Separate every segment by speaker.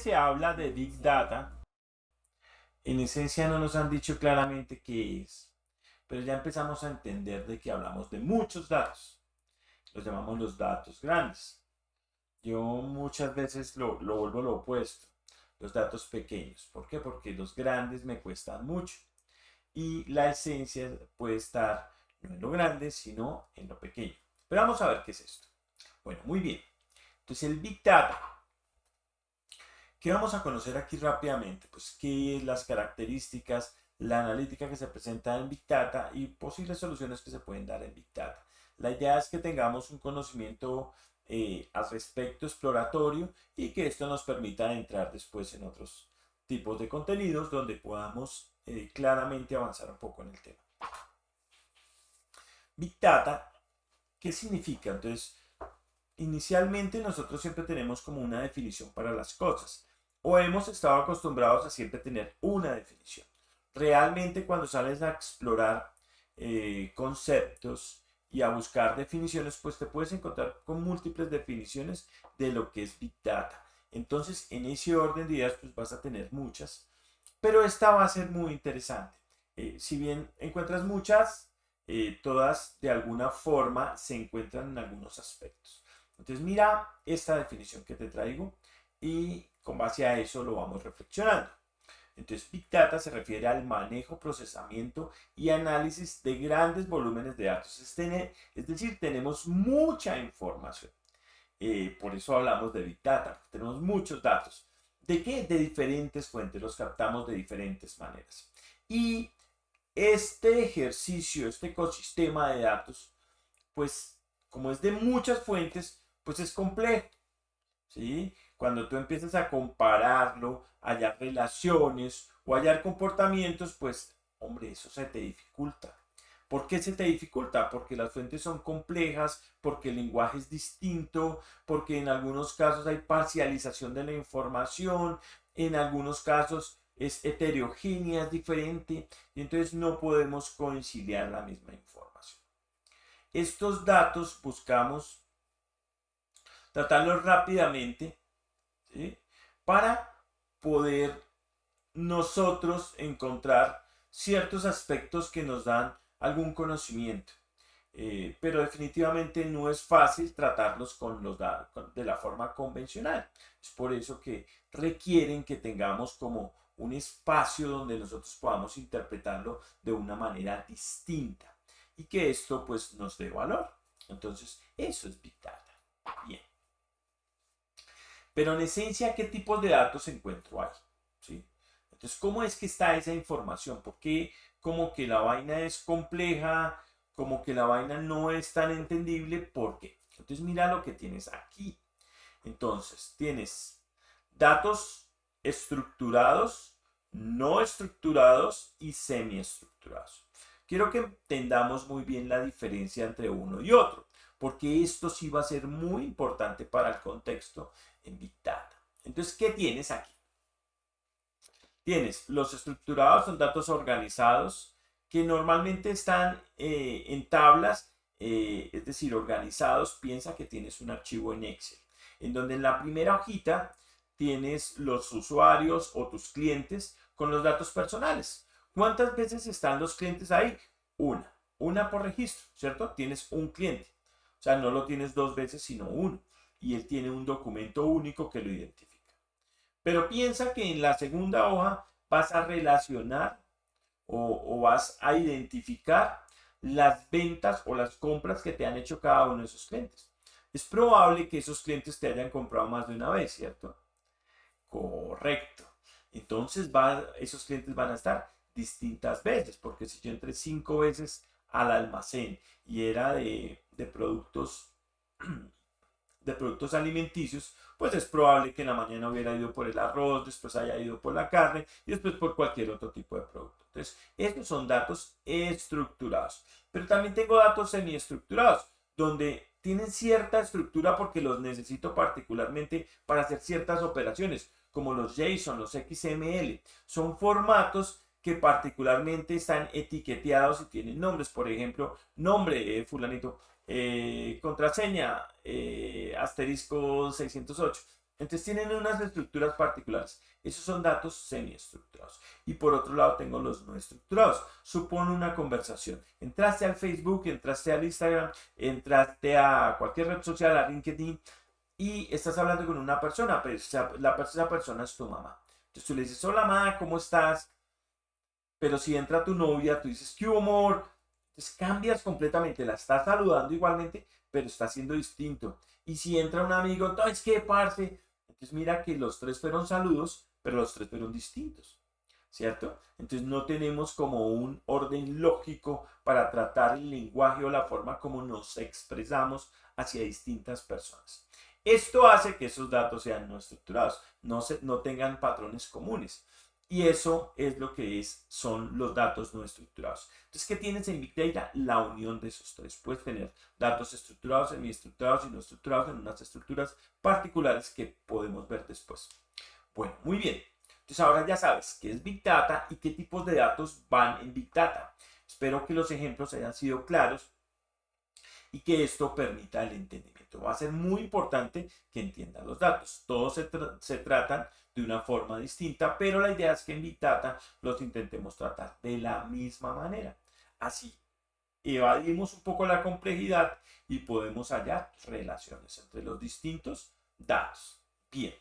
Speaker 1: se habla de Big Data, en esencia no nos han dicho claramente qué es, pero ya empezamos a entender de que hablamos de muchos datos. Los llamamos los datos grandes. Yo muchas veces lo vuelvo lo opuesto, los datos pequeños. ¿Por qué? Porque los grandes me cuestan mucho y la esencia puede estar no en lo grande, sino en lo pequeño. Pero vamos a ver qué es esto. Bueno, muy bien. Entonces el Big Data. ¿Qué vamos a conocer aquí rápidamente? Pues qué es las características, la analítica que se presenta en Big Data y posibles soluciones que se pueden dar en Big Data. La idea es que tengamos un conocimiento al respecto exploratorio y que esto nos permita entrar después en otros tipos de contenidos donde podamos claramente avanzar un poco en el tema. Big Data, ¿qué significa? Entonces, inicialmente nosotros siempre tenemos como una definición para las cosas o hemos estado acostumbrados a siempre tener una definición. Realmente cuando sales a explorar conceptos y a buscar definiciones, pues te puedes encontrar con múltiples definiciones de lo que es Big Data. Entonces, en ese orden de ideas, pues vas a tener muchas, pero esta va a ser muy interesante. Si bien encuentras muchas, todas de alguna forma se encuentran en algunos aspectos. Entonces mira esta definición que te traigo y con base a eso lo vamos reflexionando. Entonces Big Data se refiere al manejo, procesamiento y análisis de grandes volúmenes de datos. Es decir, tenemos mucha información. Por eso hablamos de Big Data. Tenemos muchos datos. ¿De qué? De diferentes fuentes. Los captamos de diferentes maneras. Y este ejercicio, este ecosistema de datos, pues como es de muchas fuentes, pues es complejo, ¿sí? Cuando tú empiezas a compararlo, hallar relaciones o hallar comportamientos, pues, hombre, eso se te dificulta. ¿Por qué se te dificulta? Porque las fuentes son complejas, porque el lenguaje es distinto, porque en algunos casos hay parcialización de la información, en algunos casos es heterogénea, es diferente, y entonces no podemos conciliar la misma información. Estos datos buscamos tratarlos rápidamente, ¿sí? Para poder nosotros encontrar ciertos aspectos que nos dan algún conocimiento. Pero definitivamente no es fácil tratarlos con los de la forma convencional. Es por eso que requieren que tengamos como un espacio donde nosotros podamos interpretarlo de una manera distinta y que esto pues nos dé valor. Entonces, eso es Big Data. Bien. Pero en esencia, ¿qué tipos de datos encuentro ahí? ¿Sí? Entonces, ¿cómo es que está esa información? ¿Por qué como que la vaina es compleja? Como que la vaina no es tan entendible. ¿Por qué? Entonces, mira lo que tienes aquí. Entonces, tienes datos estructurados, no estructurados y semiestructurados. Quiero que entendamos muy bien la diferencia entre uno y otro, porque esto sí va a ser muy importante para el contexto en Big Data. Entonces, ¿qué tienes aquí? Tienes los estructurados, son datos organizados que normalmente están en tablas, es decir, organizados. Piensa que tienes un archivo en Excel, en donde en la primera hojita tienes los usuarios o tus clientes con los datos personales. ¿Cuántas veces están los clientes ahí? Una por registro, ¿cierto? Tienes un cliente, o sea, no lo tienes dos veces, sino uno, y él tiene un documento único que lo identifica. Pero piensa que en la segunda hoja vas a relacionar o vas a identificar las ventas o las compras que te han hecho cada uno de esos clientes. Es probable que esos clientes te hayan comprado más de una vez, ¿cierto? Correcto. Entonces esos clientes van a estar distintas veces, porque si yo entré 5 veces al almacén y era de productos de productos alimenticios, pues es probable que en la mañana hubiera ido por el arroz, después haya ido por la carne y después por cualquier otro tipo de producto. Entonces, estos son datos estructurados. Pero también tengo datos semiestructurados, donde tienen cierta estructura porque los necesito particularmente para hacer ciertas operaciones, como los JSON, los XML. Son formatos que particularmente están etiqueteados y tienen nombres. Por ejemplo, nombre, fulanito, contraseña, asterisco 608. Entonces tienen unas estructuras particulares. Esos son datos semiestructurados. Y por otro lado tengo los no estructurados. Supone una conversación. Entraste al Facebook, entraste al Instagram, entraste a cualquier red social, a LinkedIn, y estás hablando con una persona, pero esa persona es tu mamá. Entonces tú le dices, hola mamá, ¿cómo estás? Pero si entra tu novia, tú dices, ¿qué humor? Entonces cambias completamente, la estás saludando igualmente, pero está siendo distinto. Y si entra un amigo, entonces, ¿qué, parce? Entonces mira que los tres fueron saludos, pero los tres fueron distintos, ¿cierto? Entonces no tenemos como un orden lógico para tratar el lenguaje o la forma como nos expresamos hacia distintas personas. Esto hace que esos datos sean no estructurados, no tengan patrones comunes. Y eso es lo que son los datos no estructurados. Entonces, ¿qué tienes en Big Data? La unión de esos tres. Puedes tener datos estructurados, semiestructurados y no estructurados en unas estructuras particulares que podemos ver después. Bueno, muy bien. Entonces ahora ya sabes qué es Big Data y qué tipos de datos van en Big Data. Espero que los ejemplos hayan sido claros y que esto permita el entendimiento. Va a ser muy importante que entiendan los datos. Todos se tratan de una forma distinta, pero la idea es que en Big Data los intentemos tratar de la misma manera. Así evadimos un poco la complejidad y podemos hallar relaciones entre los distintos datos. Bien.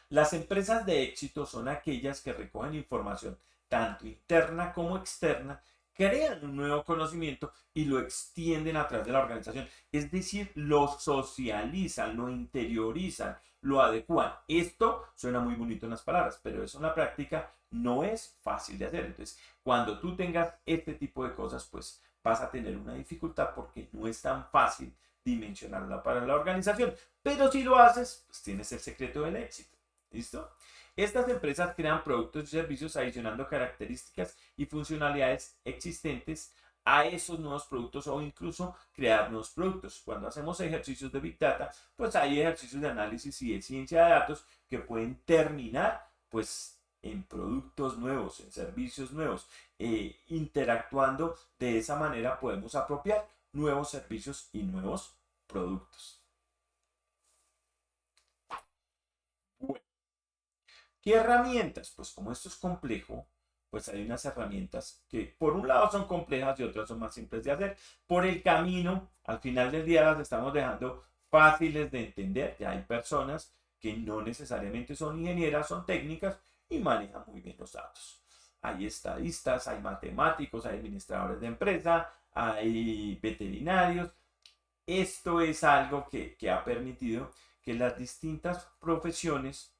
Speaker 1: Las empresas de éxito son aquellas que recogen información tanto interna como externa, crean un nuevo conocimiento y lo extienden a través de la organización. Es decir, lo socializan, lo interiorizan, lo adecuan. Esto suena muy bonito en las palabras, pero eso en la práctica no es fácil de hacer. Entonces, cuando tú tengas este tipo de cosas, pues vas a tener una dificultad porque no es tan fácil dimensionarla para la organización. Pero si lo haces, pues tienes el secreto del éxito. ¿Listo? Estas empresas crean productos y servicios adicionando características y funcionalidades existentes a esos nuevos productos o incluso crear nuevos productos. Cuando hacemos ejercicios de Big Data, pues hay ejercicios de análisis y de ciencia de datos que pueden terminar pues en productos nuevos, en servicios nuevos. Interactuando de esa manera podemos apropiar nuevos servicios y nuevos productos. Bueno. ¿Qué herramientas? Pues como esto es complejo, pues hay unas herramientas que por un lado son complejas y otras son más simples de hacer. Por el camino, al final del día las estamos dejando fáciles de entender. Ya hay personas que no necesariamente son ingenieras, son técnicas y manejan muy bien los datos. Hay estadistas, hay matemáticos, hay administradores de empresa, hay veterinarios. Esto es algo que ha permitido que las distintas profesiones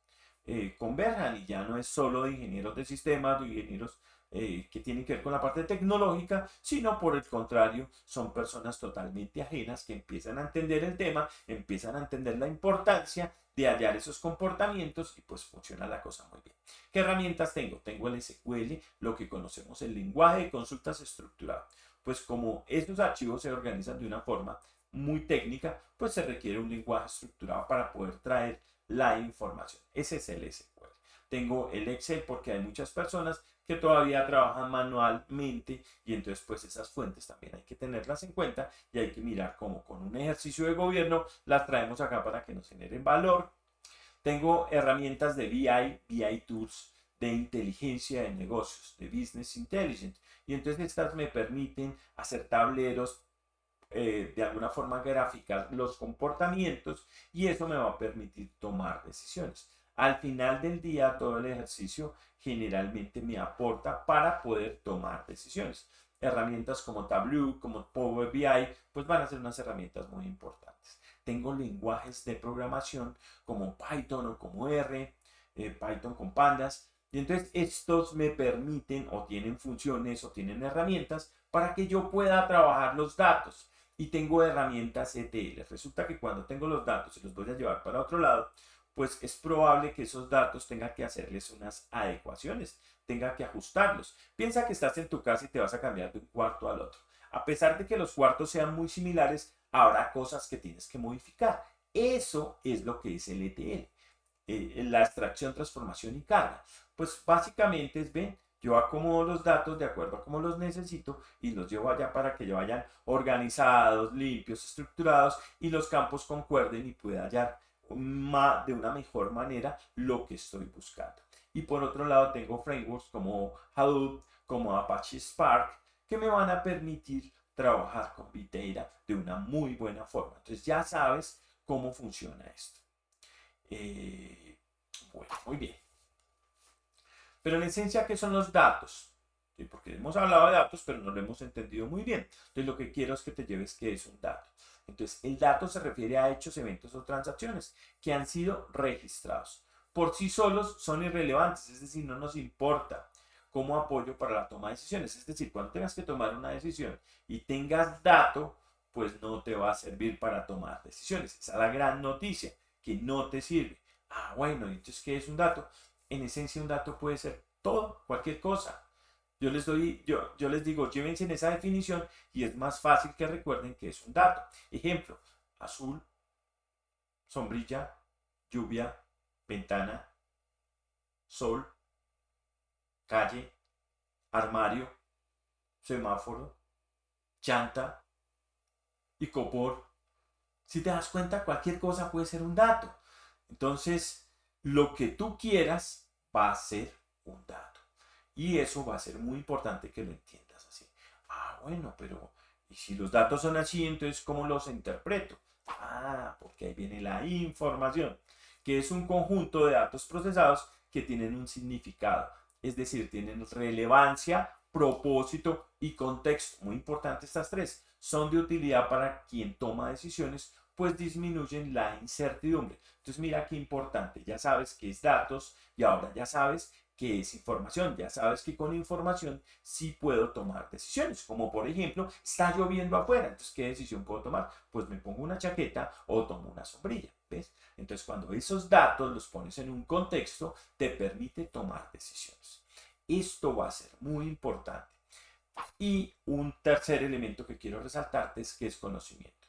Speaker 1: converjan y ya no es solo de ingenieros de sistemas, de ingenieros que tienen que ver con la parte tecnológica, sino por el contrario, son personas totalmente ajenas que empiezan a entender el tema, empiezan a entender la importancia de hallar esos comportamientos y pues funciona la cosa muy bien. ¿Qué herramientas tengo? Tengo el SQL, lo que conocemos el lenguaje de consultas estructurado. Pues como estos archivos se organizan de una forma muy técnica, pues se requiere un lenguaje estructurado para poder traer la información. Ese es el SQL. Tengo el Excel porque hay muchas personas que todavía trabajan manualmente y entonces pues esas fuentes también hay que tenerlas en cuenta y hay que mirar cómo con un ejercicio de gobierno las traemos acá para que nos generen valor. Tengo herramientas de BI Tools, de inteligencia de negocios, de Business Intelligence y entonces estas me permiten hacer tableros, de alguna forma graficar los comportamientos y eso me va a permitir tomar decisiones. Al final del día, todo el ejercicio generalmente me aporta para poder tomar decisiones. Herramientas como Tableau, como Power BI, pues van a ser unas herramientas muy importantes. Tengo lenguajes de programación como Python o como R, Python con pandas, y entonces estos me permiten o tienen funciones o tienen herramientas para que yo pueda trabajar los datos y tengo herramientas ETL. Resulta que cuando tengo los datos y los voy a llevar para otro lado, pues es probable que esos datos tenga que hacerles unas adecuaciones, tenga que ajustarlos. Piensa que estás en tu casa y te vas a cambiar de un cuarto al otro. A pesar de que los cuartos sean muy similares, habrá cosas que tienes que modificar. Eso es lo que es el ETL, la extracción, transformación y carga. Pues básicamente es, ven, yo acomodo los datos de acuerdo a cómo los necesito y los llevo allá para que vayan organizados, limpios, estructurados y los campos concuerden y pueda hallar de una mejor manera lo que estoy buscando. Y por otro lado tengo frameworks como Hadoop, como Apache Spark, que me van a permitir trabajar con Big Data de una muy buena forma. Entonces ya sabes cómo funciona esto. Bueno, muy bien. Pero en esencia, ¿qué son los datos? ¿Sí? Porque hemos hablado de datos, pero no lo hemos entendido muy bien. Entonces lo que quiero es que te lleves qué es un dato. Entonces el dato se refiere a hechos, eventos o transacciones que han sido registrados. Por sí solos son irrelevantes, es decir, no nos importa como apoyo para la toma de decisiones. Es decir, cuando tengas que tomar una decisión y tengas dato, pues no te va a servir para tomar decisiones. Esa es la gran noticia, que no te sirve. Ah, bueno, entonces, ¿qué es un dato? En esencia, un dato puede ser todo, cualquier cosa. Yo les digo, llévense en esa definición y es más fácil que recuerden que es un dato. Ejemplo, azul, sombrilla, lluvia, ventana, sol, calle, armario, semáforo, llanta y copor. Si te das cuenta, cualquier cosa puede ser un dato. Entonces, lo que tú quieras va a ser un dato. Y eso va a ser muy importante que lo entiendas así. Ah, bueno, pero ¿y si los datos son así, entonces cómo los interpreto? Ah, porque ahí viene la información, que es un conjunto de datos procesados que tienen un significado. Es decir, tienen relevancia, propósito y contexto. Muy importante estas tres. Son de utilidad para quien toma decisiones, pues disminuyen la incertidumbre. Entonces mira qué importante. Ya sabes qué es datos y ahora ya sabes qué es información. Ya sabes que con información sí puedo tomar decisiones. Como por ejemplo, está lloviendo afuera. Entonces, ¿qué decisión puedo tomar? Pues me pongo una chaqueta o tomo una sombrilla. ¿Ves? Entonces, cuando esos datos los pones en un contexto, te permite tomar decisiones. Esto va a ser muy importante. Y un tercer elemento que quiero resaltarte es que es conocimiento.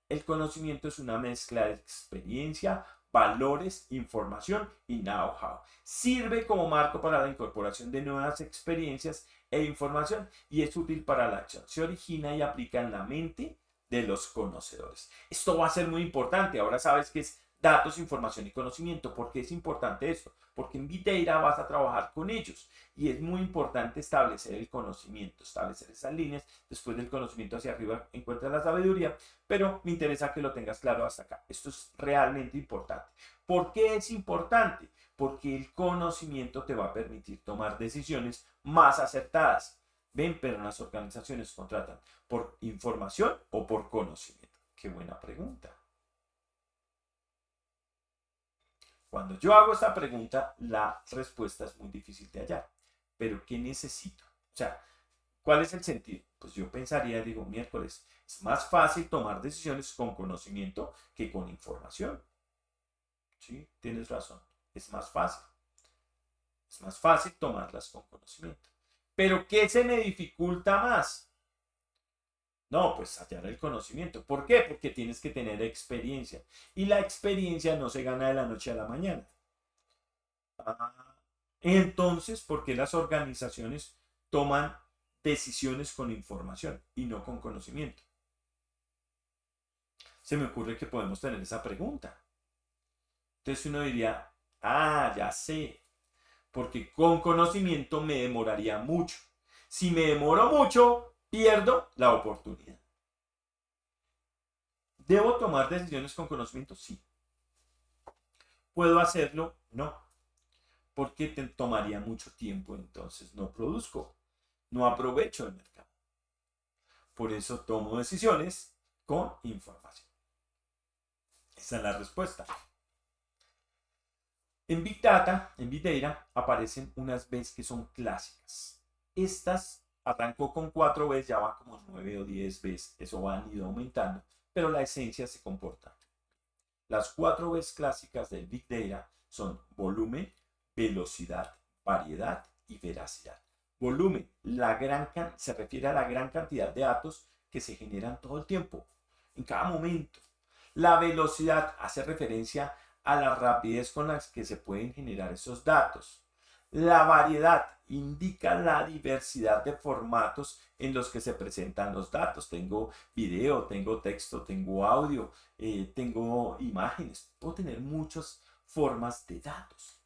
Speaker 1: El conocimiento es una mezcla de experiencia, valores, información y know-how. Sirve como marco para la incorporación de nuevas experiencias e información y es útil para la acción. Se origina y aplica en la mente de los conocedores. Esto va a ser muy importante. Ahora sabes que es datos, información y conocimiento. ¿Por qué es importante esto? Porque en Big Data vas a trabajar con ellos y es muy importante establecer el conocimiento, establecer esas líneas. Después del conocimiento hacia arriba encuentras la sabiduría, pero me interesa que lo tengas claro hasta acá. Esto es realmente importante. ¿Por qué es importante? Porque el conocimiento te va a permitir tomar decisiones más acertadas. Ven, pero las organizaciones contratan por información o por conocimiento. Qué buena pregunta. Cuando yo hago esta pregunta, la respuesta es muy difícil de hallar. Pero ¿qué necesito? O sea, ¿cuál es el sentido? Pues yo pensaría, digo, miércoles, es más fácil tomar decisiones con conocimiento que con información. Sí, tienes razón, es más fácil. Es más fácil tomarlas con conocimiento. Pero ¿qué se me dificulta más? No, pues hallar el conocimiento. ¿Por qué? Porque tienes que tener experiencia. Y la experiencia no se gana de la noche a la mañana. Ah, entonces, ¿por qué las organizaciones toman decisiones con información y no con conocimiento? Se me ocurre que podemos tener esa pregunta. Entonces uno diría, ah, ya sé, porque con conocimiento me demoraría mucho. Si me demoro mucho, pierdo la oportunidad. ¿Debo tomar decisiones con conocimiento? Sí. ¿Puedo hacerlo? No. Porque te tomaría mucho tiempo, entonces no produzco, no aprovecho el mercado. Por eso tomo decisiones con información. Esa es la respuesta. En Big Data aparecen unas Bs que son clásicas. Estas arrancó con 4 Bs, ya van como 9 o 10 Bs, eso van ido aumentando, pero la esencia se comporta. Las 4 Bs clásicas del Big Data son volumen, velocidad, variedad y veracidad. Volumen, se refiere a la gran cantidad de datos que se generan todo el tiempo, en cada momento. La velocidad hace referencia a la rapidez con la que se pueden generar esos datos. La variedad indica la diversidad de formatos en los que se presentan los datos. Tengo video, tengo texto, tengo audio, tengo imágenes. Puedo tener muchas formas de datos.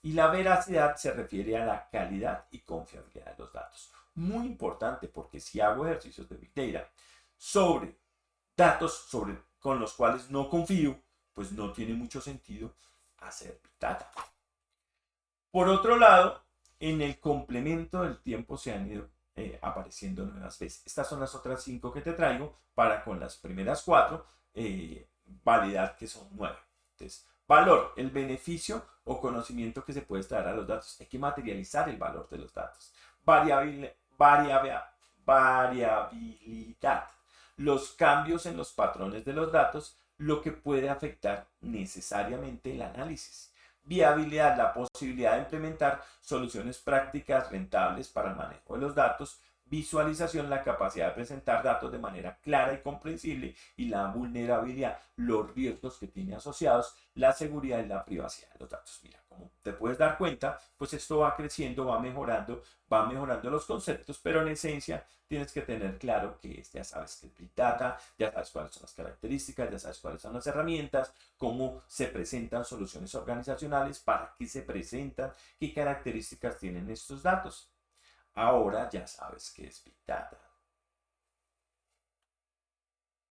Speaker 1: Y la veracidad se refiere a la calidad y confiabilidad de los datos. Muy importante porque si hago ejercicios de Big Data sobre datos con los cuales no confío, pues no tiene mucho sentido hacer Big Data. Por otro lado, en el complemento del tiempo se han ido apareciendo nuevas veces. Estas son las otras 5 que te traigo para con las primeras 4 validar que son 9. Entonces, valor, el beneficio o conocimiento que se puede extraer a los datos. Hay que materializar el valor de los datos. Variabilidad, los cambios en los patrones de los datos, lo que puede afectar necesariamente el análisis. Viabilidad, la posibilidad de implementar soluciones prácticas rentables para el manejo de los datos. Visualización, la capacidad de presentar datos de manera clara y comprensible. Y la vulnerabilidad, los riesgos que tiene asociados, la seguridad y la privacidad de los datos. Mira, como te puedes dar cuenta, pues esto va creciendo, va mejorando los conceptos, pero en esencia tienes que tener claro que ya sabes que es Big Data, ya sabes cuáles son las características, ya sabes cuáles son las herramientas, cómo se presentan soluciones organizacionales, para qué se presentan, qué características tienen estos datos. Ahora ya sabes qué es Big Data.